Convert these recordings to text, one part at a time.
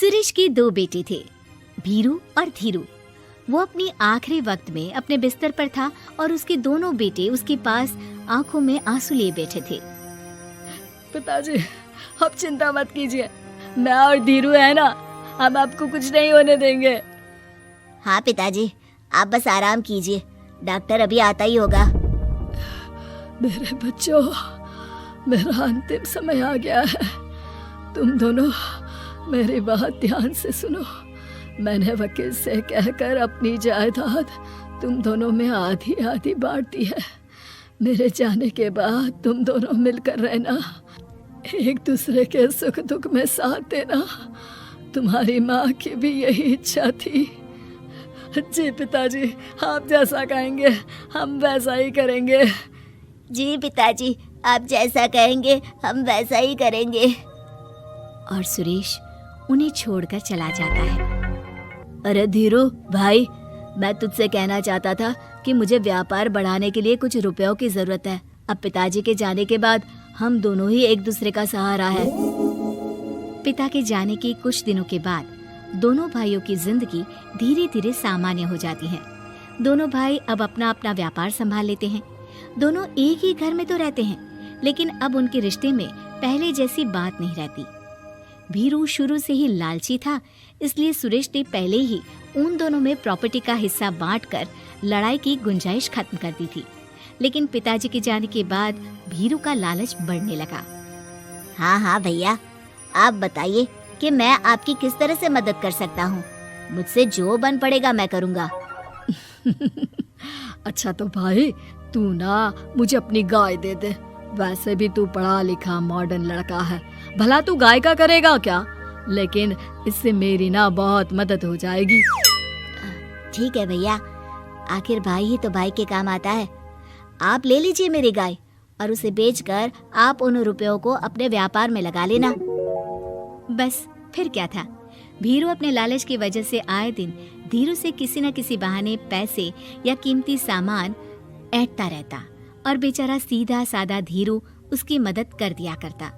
सुरेश के दो बेटे थे, भीरू और धीरू। वो अपनी आखिरी वक्त में अपने बिस्तर पर था और उसके दोनों बेटे उसके पास आंखों में आंसू लिए बैठे थे। पिताजी, आप चिंता मत कीजिए, मैं और धीरू है ना, हम आपको कुछ नहीं होने देंगे। हाँ पिताजी, आप बस आराम कीजिए, डॉक्टर अभी आता ही होगा। मेरे बच्चों, मेरा अंतिम समय आ गया है। तुम दोनों मेरी बात ध्यान से सुनो। मैंने वकील से कहकर अपनी जायदाद तुम दोनों में आधी आधी बांट दी है। मेरे जाने के बाद तुम दोनों मिलकर रहना, एक दूसरे के सुख दुख में साथ देना। तुम्हारी माँ की भी यही इच्छा थी। जी पिताजी, आप जैसा कहेंगे हम वैसा ही करेंगे। जी पिताजी, आप जैसा कहेंगे हम वैसा ही करेंगे। और सुरेश उन्हें छोड़कर चला जाता है। अरे धीरू भाई, मैं तुझसे कहना चाहता था कि मुझे व्यापार बढ़ाने के लिए कुछ रुपयों की जरूरत है। अब पिताजी के जाने के बाद हम दोनों ही एक दूसरे का सहारा है। पिता के जाने के कुछ दिनों के बाद दोनों भाइयों की जिंदगी धीरे धीरे सामान्य हो जाती है। दोनों भाई अब अपना अपना व्यापार संभाल लेते हैं। दोनों एक ही घर में तो रहते हैं, लेकिन अब उनके रिश्ते में पहले जैसी बात नहीं रहती। भीरू शुरू से ही लालची था, इसलिए सुरेश ने पहले ही उन दोनों में प्रॉपर्टी का हिस्सा बांटकर लड़ाई की गुंजाइश खत्म कर दी थी। लेकिन पिताजी के जाने के बाद भीरू का लालच बढ़ने लगा। हाँ भैया, आप बताइए कि मैं आपकी किस तरह से मदद कर सकता हूँ। मुझसे जो बन पड़ेगा मैं करूँगा। अच्छा तो भाई, तू ना मुझे अपनी गाय दे दे। वैसे भी तू पढ़ा लिखा मॉडर्न लड़का है, भला तू गाय का करेगा क्या? लेकिन इससे मेरी ना बहुत मदद हो जाएगी। ठीक है भैया, आखिर भाई ही तो भाई के काम आता है। आप ले लीजिए मेरी गाय और उसे बेचकर आप उन रुपयों को अपने व्यापार में लगा लेना। बस फिर क्या था। भीरू अपने लालच की वजह से आए दिन धीरू से किसी न किसी बहाने पैसे या कीमती सामान ऐंठता रहता और बेचारा सीधा सादा धीरू उसकी मदद कर दिया करता।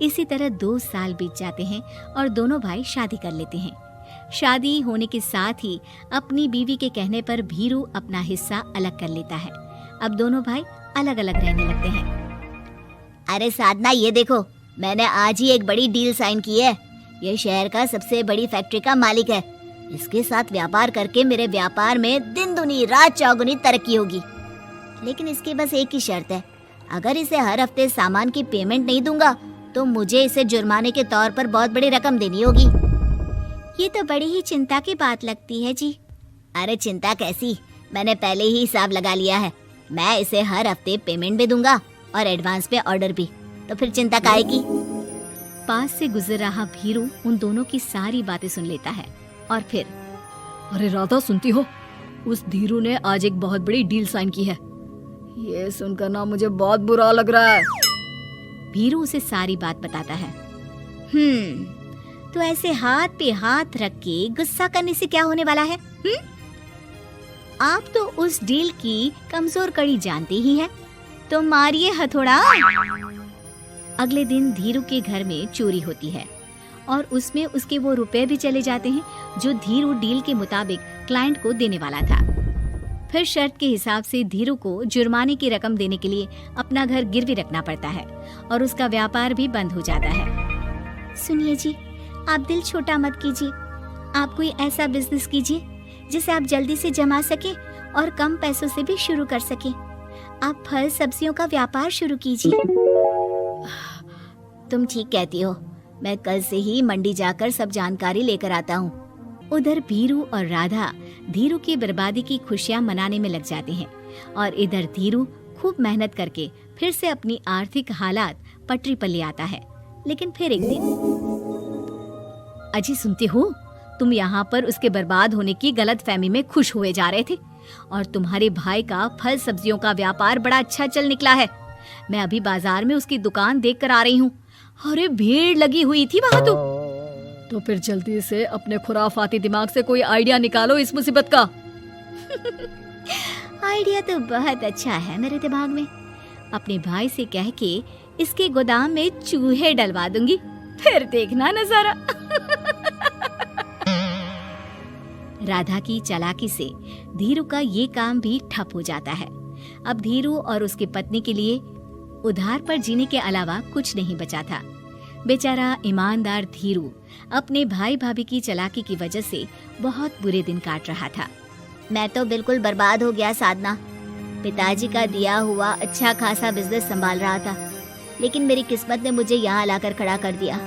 इसी तरह 2 साल बीत जाते हैं और दोनों भाई शादी कर लेते हैं। शादी होने के साथ ही अपनी बीवी के कहने पर भीरू अपना हिस्सा अलग कर लेता है। अब दोनों भाई अलग अलग रहने लगते हैं। अरे साधना, ये देखो, मैंने आज ही एक बड़ी डील साइन की है। ये शहर का सबसे बड़ी फैक्ट्री का मालिक है। इसके साथ व्यापार करके मेरे व्यापार में दिन दुनी रात चौगुनी तरक्की होगी। लेकिन इसकी बस एक ही शर्त है, अगर इसे हर हफ्ते सामान की पेमेंट नहीं दूंगा तो मुझे इसे जुर्माने के तौर पर बहुत बड़ी रकम देनी होगी। ये तो बड़ी ही चिंता की बात लगती है जी। अरे चिंता कैसी, मैंने पहले ही हिसाब लगा लिया है। मैं इसे हर हफ्ते पेमेंट भी दूंगा और एडवांस पे ऑर्डर भी, तो फिर चिंता काहे की। पास से गुजर रहा भीरू उन दोनों की सारी बातें सुन लेता है और फिर, अरे राधा, सुनती हो? उस धीरू ने आज एक बहुत बड़ी डील साइन की है। ये सुनकर ना मुझे बहुत बुरा लग रहा है। भीरू उसे सारी बात बताता है। तो ऐसे हाथ पे हाथ रख के गुस्सा करने से क्या होने वाला है? आप तो उस डील की कमजोर कड़ी जानते ही हैं, तो मारिए हथौड़ा। अगले दिन धीरू के घर में चोरी होती है और उसमें उसके वो रुपए भी चले जाते हैं जो धीरू डील के मुताबिक क्लाइंट को देने वाला था। फिर शर्त के हिसाब से धीरू को जुर्माने की रकम देने के लिए अपना घर गिरवी रखना पड़ता है और उसका व्यापार भी बंद हो जाता है। सुनिए जी, आप दिल छोटा मत कीजिए। आप कोई ऐसा बिजनेस कीजिए जिसे आप जल्दी से जमा सके और कम पैसों से भी शुरू कर सके। आप फल सब्जियों का व्यापार शुरू कीजिए। तुम ठीक कहती हो, मैं कल से ही मंडी जाकर सब जानकारी लेकर आता हूँ। उधर भीरू और राधा धीरू की बर्बादी की खुशियां मनाने में लग जाते हैं और इधर धीरू खूब मेहनत करके फिर से अपनी आर्थिक हालात पटरी पर ले आता है। लेकिन फिर एक दिन, अजी सुनती हो, तुम यहाँ पर उसके बर्बाद होने की गलतफहमी में खुश हुए जा रहे थे और तुम्हारे भाई का फल सब्जियों का व्यापार बड़ा अच्छा चल निकला है। मैं अभी बाजार में उसकी दुकान देख कर आ रही हूँ। अरे भीड़ लगी हुई थी वहाँ तो फिर जल्दी से अपने खुराफाती दिमाग से कोई आइडिया निकालो इस मुसीबत का। आइडिया तो बहुत अच्छा है मेरे दिमाग में। अपने भाई से कह के इसके गोदाम में चूहे डलवा दूंगी, फिर देखना नजारा। राधा की चालाकी से धीरू का ये काम भी ठप हो जाता है। अब धीरू और उसकी पत्नी के लिए उधार पर जीने के अलावा कुछ नहीं बचा था। बेचारा ईमानदार धीरू अपने भाई भाभी की चालाकी की वजह से बहुत बुरे दिन काट रहा था। मैं तो बिल्कुल बर्बाद हो गया साधना। पिताजी का दिया हुआ अच्छा खासा बिजनेस संभाल रहा था, लेकिन मेरी किस्मत ने मुझे यहाँ लाकर खड़ा कर दिया।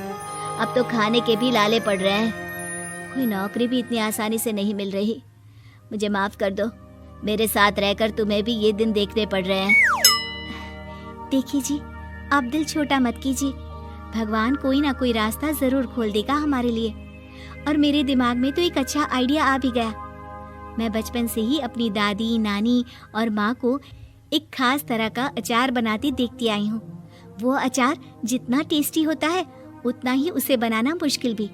अब तो खाने के भी लाले पड़ रहे हैं। कोई नौकरी भी इतनी आसानी से नहीं मिल रही। मुझे माफ कर दो, मेरे साथ रहकर तुम्हें भी ये दिन देखने पड़ रहे हैं। देखिए जी, आप दिल छोटा मत कीजिए। भगवान कोई ना कोई रास्ता जरूर खोल देगा हमारे लिए। और मेरे दिमाग में तो एक अच्छा आइडिया आ भी गया। मैं बचपन से ही अपनी दादी, नानी और माँ को एक खास तरह का अचार बनाती देखती आई हूँ। वो अचार जितना टेस्टी होता है उतना ही उसे बनाना मुश्किल भी,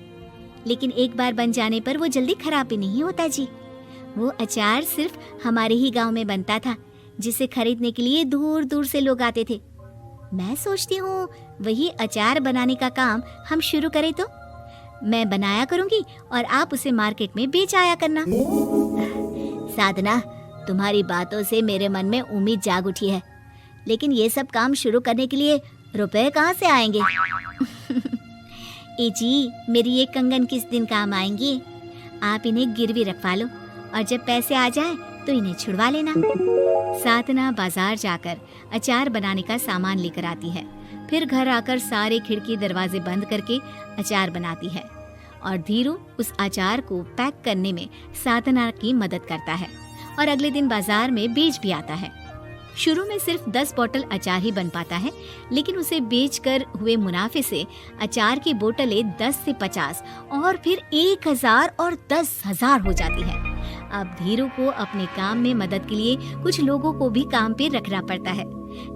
लेकिन एक बार बन जाने पर वो जल्दी खराब भी नहीं होता जी। वो अचार सिर्फ हमारे ही गांव में बनता था, जिसे खरीदने के लिए दूर दूर से लोग आते थे। मैं सोचती हूँ वही अचार बनाने का काम हम शुरू करें तो। मैं बनाया करूँगी और आप उसे मार्केट में बेच आया करना। साधना, तुम्हारी बातों से मेरे मन में उम्मीद जाग उठी है, लेकिन ये सब काम शुरू करने के लिए रुपए कहाँ से आएंगे? ए जी, मेरी ये कंगन किस दिन काम आएंगी? आप इन्हें गिरवी रखवा लो और जब पैसे आ जाए तो इन्हें छुड़वा लेना। साधना बाजार जाकर अचार बनाने का सामान लेकर आती है। फिर घर आकर सारे खिड़की दरवाजे बंद करके अचार बनाती है और धीरू उस अचार को पैक करने में साधना की मदद करता है और अगले दिन बाजार में बेच भी आता है। शुरू में सिर्फ 10 बोतल अचार ही बन पाता है, लेकिन उसे बेचकर हुए मुनाफे से अचार की बोतलें 10 से 50 और फिर 1000 और 10,000 हो जाती है। अब धीरू को अपने काम में मदद के लिए कुछ लोगों को भी काम पे रखना पड़ता है,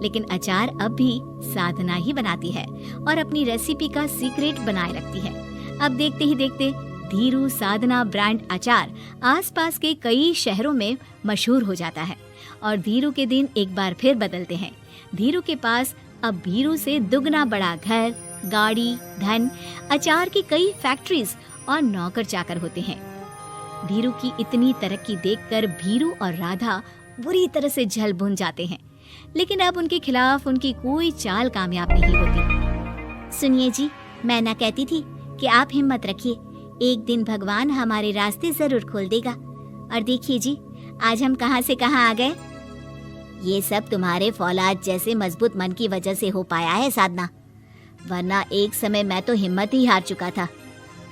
लेकिन अचार अब भी साधना ही बनाती है और अपनी रेसिपी का सीक्रेट बनाए रखती है। अब देखते ही देखते धीरू साधना ब्रांड अचार आसपास के कई शहरों में मशहूर हो जाता है और धीरू के दिन एक बार फिर बदलते हैं। धीरू के पास अब भीरू से दुगना बड़ा घर, गाड़ी, धन, अचार की कई फैक्ट्रीज और नौकर चाकर होते हैं। धीरू की इतनी तरक्की देखकर भीरू और राधा बुरी तरह से जल भुन जाते हैं, लेकिन अब उनके खिलाफ उनकी कोई चाल कामयाब नहीं होती। सुनिए जी, मैं ना कहती थी कि आप हिम्मत रखिए, एक दिन भगवान हमारे रास्ते जरूर खोल देगा। और देखिए जी, आज हम कहां से कहां आ गए। ये सब तुम्हारे फौलाद जैसे मजबूत मन की वजह से हो पाया है साधना, वरना एक समय मैं तो हिम्मत ही हार चुका था।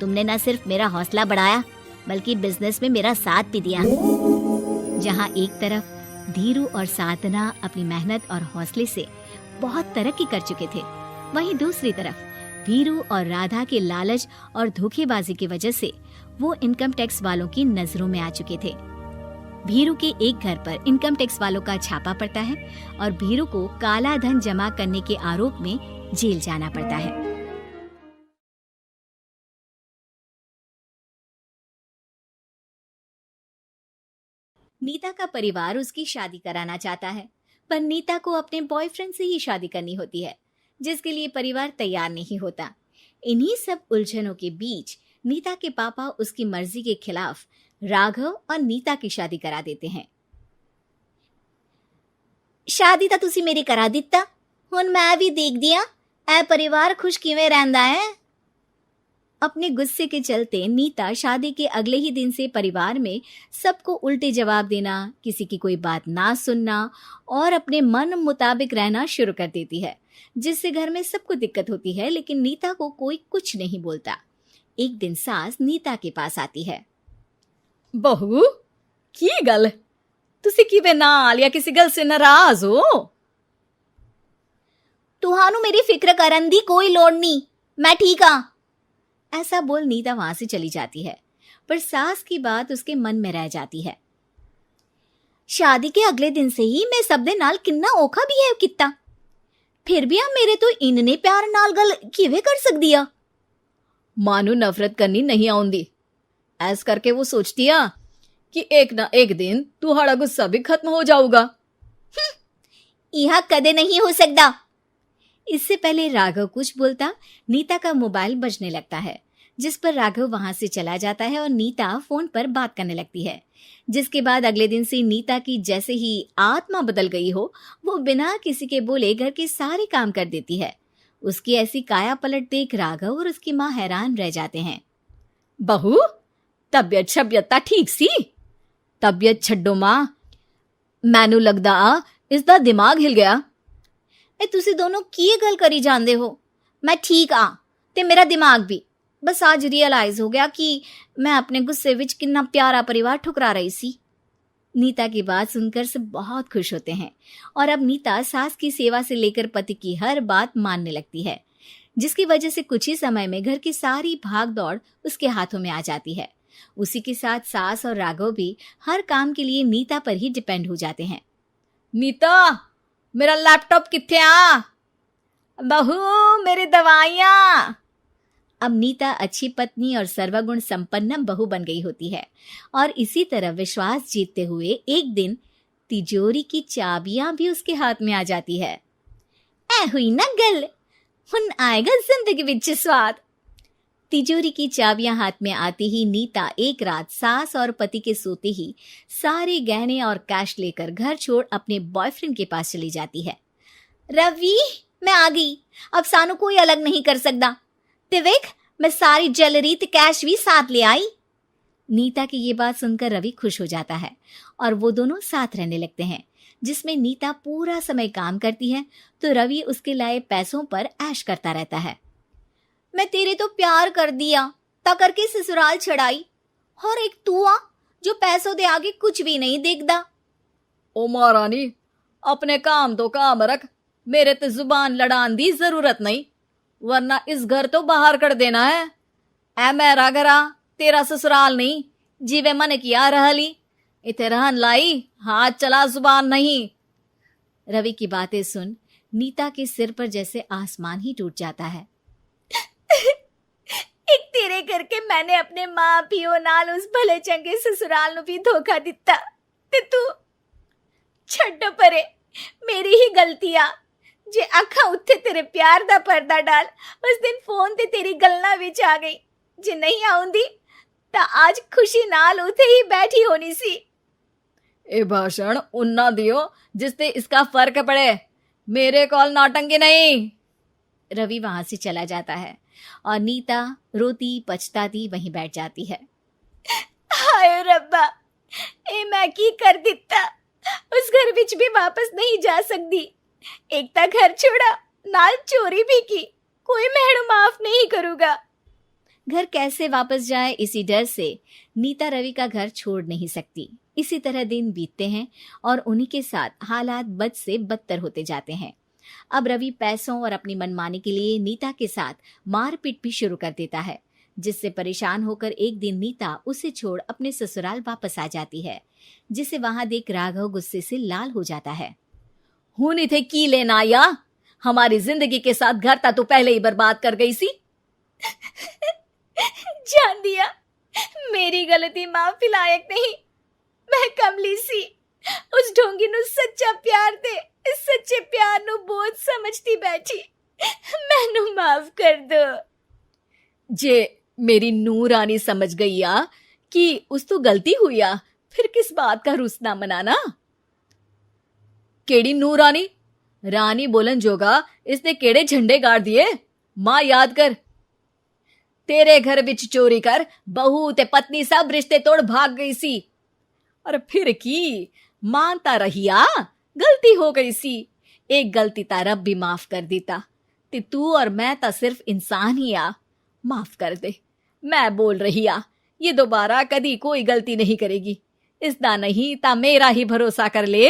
तुमने न सिर्फ मेरा हौसला बढ़ाया बल्कि बिजनेस में मेरा साथ भी दिया। जहाँ एक तरफ धीरू और साधना अपनी मेहनत और हौसले से बहुत तरक्की कर चुके थे, वहीं दूसरी तरफ धीरू और राधा के लालच और धोखेबाजी की वजह से वो इनकम टैक्स वालों की नजरों में आ चुके थे। भीरू के एक घर पर इनकम टैक्स वालों का छापा पड़ता है और भीरू को काला धन जमा करने के आरोप में जेल जाना पड़ता है। नीता का परिवार उसकी शादी कराना चाहता है, पर नीता को अपने बॉयफ्रेंड से ही शादी करनी होती है, जिसके लिए परिवार तैयार नहीं होता। इन्हीं सब उलझनों के बीच नीता के पापा उसकी मर्जी के खिलाफ राघव और नीता की शादी करा देते हैं। शादी ਤਾਂ ਤੁਸੀਂ ਮੇਰੀ ਕਰਾ ਦਿੱਤਾ, ਹੁਣ ਮੈਂ ਵੀ ਦੇਖਦੀ ਆ ਇਹ परिवार खुश किवें रहंदा है। अपने गुस्से के चलते नीता शादी के अगले ही दिन से परिवार में सबको उल्टे जवाब देना, किसी की कोई बात ना सुनना और अपने मन मुताबिक रहना शुरू कर देती है, जिससे घर में सबको दिक्कत होती है, लेकिन नीता को कोई कुछ नहीं बोलता। एक दिन सास नीता के पास आती है। बहू, की गल, तुसी किवें नाल या किसी गल से नाराज हो? तुहानू मेरी फिक्र करन दी कोई लोड़ नहीं, मैं ठीक हाँ। ऐसा बोल नीता वहां से चली जाती है, पर सास की बात उसके मन में रह जाती है। शादी के अगले दिन से ही मैं सब दे नाल किन्ना औखा बिहेव किता, फिर भी आप मेरे तो इन्ने प्यार नाल गल किवें कर सकदी आ। मां नू नफरत करनी नहीं आउंदी, ऐस करके वो सोचती आ कि एक ना एक दिन तुहाड़ा गुस्सा भी खत्म हो जाऊगा। यह कदे नहीं हो सकता। इससे पहले राघव कुछ बोलता, नीता का मोबाइल बजने लगता है। जिस पर राघव वहां से चला जाता है और नीता फोन पर बात करने लगती है। जिसके बाद अगले दिन से नीता की जैसे ही आत्मा बदल गई हो, वो बिना किसी के बोले घर के सारे काम कर देती है। उसकी ऐसी काया पलट देख राघव और उसकी माँ हैरान रह जाते हैं। बहू, तबियत शबियत ठीक सी? तबियत छड्डो मां, मैनू लगदा इसदा दिमाग हिल गया। तुसी दोनों की गल करी जांदे हो? मैं ठीक आ ते मेरा दिमाग भी। बस आज रियलाइज हो गया कि मैं अपने गुस्से विच कितना प्यारा परिवार ठुकरा रही सी। नीता की बात सुनकर सब बहुत खुश होते हैं और अब नीता सास की सेवा से लेकर पति की हर बात मानने लगती है, जिसकी वजह से कुछ ही समय में घर की सारी भाग दौड़ उसके हाथों में आ जाती है। उसी के साथ सास और राघव भी हर काम के लिए नीता पर ही डिपेंड हो जाते हैं। नीता, मेरा लैपटॉप किथे आ? बहू, मेरी दवाइयाँ। अब नीता अच्छी पत्नी और सर्वगुण संपन्न बहू बन गई होती है और इसी तरह विश्वास जीतते हुए एक दिन तिजोरी की चाबियां भी उसके हाथ में आ जाती है। ऐ हुई ना गल, हुन आएगा जिंदगी विच स्वाद। तिजोरी की चाबियां हाथ में आते ही नीता एक रात सास और पति के सोते ही सारे गहने और कैश लेकर घर छोड़ अपने बॉयफ्रेंड के पास चली जाती है। रवि, मैं आ गई, अब सानू कोई अलग नहीं कर सकता। ते वेख, मैं सारी ज्वेलरी ते कैश भी साथ ले आई। नीता की ये बात सुनकर रवि खुश हो जाता है और वो दोनों साथ रहने लगते हैं, जिसमें नीता पूरा समय काम करती है तो रवि उसके लाए पैसों पर ऐश करता रहता है। मैं तेरे तो प्यार कर दिया, ता करके ससुराल छड़ाई, और एक तू आ जो पैसों दे आगे कुछ भी नहीं देखदा। ओ महारानी, अपने काम तो काम रख, मेरे ते जुबान लड़ान दी जरूरत नहीं, वरना इस घर तो बाहर कर देना है। ऐ मेरा घरा, तेरा ससुराल नहीं, जीवे मन किया रहली, इथे रहन लाई, हाथ चला जुबान नहीं। रवि की बातें सुन नीता के सिर पर जैसे आसमान ही टूट जाता है। एक तेरे करके मैंने अपने मां पियो नाल उस भले चंगे ससुराल नु भी धोखा दिता, ते तू छड्ड परे, मेरी ही गलतियां। जे आखा उत्थे तेरे प्यार दा पर्दा डाल, उस दिन फोन ते तेरी गल्ला विच आ गई। जे नहीं आउंदी ता आज खुशी नाल उथे ही बैठी होनी सी। ए भाषण उन्ना दियो जिससे इसका फर्क पड़े, मेरे कॉल नौटंकी नहीं। रवि वहां से चला जाता है और नीता रोती पछताती वहीं बैठ जाती है। हाय रब्बा, ए मैं की कर दिता, उस घर विच भी वापस नहीं जा सकती। एक ता घर छोड़ा, नाल चोरी भी की, कोई मेहणु माफ नहीं करूंगा। घर कैसे वापस जाए इसी डर से नीता रवि का घर छोड़ नहीं सकती। इसी तरह दिन बीतते हैं और उन्हीं के साथ हालात बद से बदतर होते जाते हैं। अब रवि पैसों और अपनी मनमानी के लिए नीता के साथ मारपीट भी शुरू कर देता है, जिससे परेशान होकर एक दिन नीता उसे छोड़ अपने ससुराल वापस आ जाती है, जिसे वहां देख राघव गुस्से से लाल हो जाता है। हुन इथे की लेना या? हमारी जिंदगी के साथ घर ता तो पहले ही बर्बाद कर गई सी। जान दिया, मेरी गलती माफी लायक नहीं, मैं कमली सी। उस ढोंगी नु सच्चा प्यार दे, इस सच्चे प्यार नु बोझ समझती बैठी, मैनू माफ कर दो। जे मेरी नूरानी समझ गई आ कि उस तो गलती हुई आ, फिर किस बात का रुसना मनाना? केड़ी नूरानी? रानी बोलन जोगा इसने केड़े झंडे गाड़ दिए? मां याद कर, तेरे घर विच चोरी कर बहू ते पत्नी सब रिश्ते तोड़ भाग गई सी। और फिर की मानता रहिया, गलती हो गई सी, एक गलती ता रब भी माफ कर देता, ते तू और मैं ता सिर्फ इंसान ही आ, माफ कर दे। मैं बोल रही आ, ये दोबारा कदी कोई गलती नहीं करेगी, इसदा नहीं ता मेरा ही भरोसा कर ले।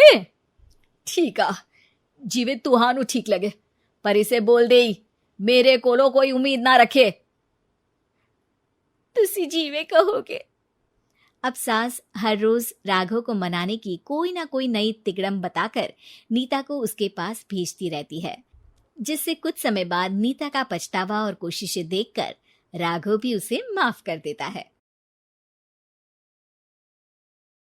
ठीक आ, जिवे तुहानू ठीक लगे, पर इसे बोल दे मेरे कोलो कोई उम्मीद ना रखे। तुसी जीवे कहोगे। अब सास हर रोज राघव को मनाने की कोई ना कोई नई तिकड़म बताकर नीता को उसके पास भेजती रहती है, जिससे कुछ समय बाद नीता का पछतावा और कोशिशें देखकर राघव भी उसे माफ कर देता है।